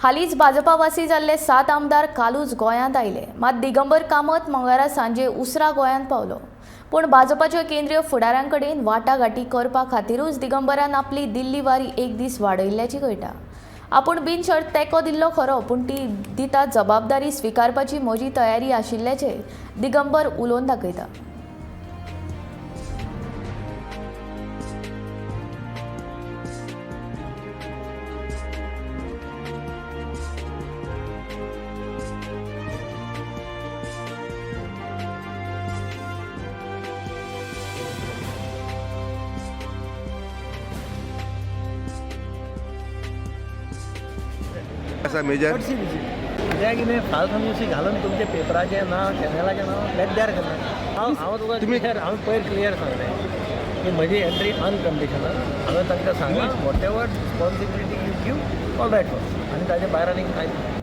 हालींच भाजपावासी जाल्ले 7 आमदार कालूच गोंयांत आयले. मात दिगंबर कामत मंगळारा सांजे उसरा गोंयांत पावलो. पूण भाजपाच्या केंद्रीय फुडाऱ्यांकडेन वाटाघाटी करपा खातीरूच दिगंबरान आपली दिल्ली वारी एक दीस वाडयल्ल्याची कळटा. आपूण बिनशर्त तेंको दिल्लो खरो, पूण ती दिता जबाबदारी स्विकारपाची म्हजी तयारी आशिल्ल्याचें दिगंबर उलोवन दाखयता. ऐसा मेजर चडशी विजीट कित्याक कितें फाल्तू म्युजीक घालून तुमच्या पेपराचें नांव चॅनलाचें नांव बेद्यार करना. हांव तुका हांवें पयर क्लियर सांगलें की म्हजी एंट्री अनकंडिशनल. हांवें तांकां सांगलां whatever responsibility you give all right for, आनी ताजे भायर आनी कांयच ना.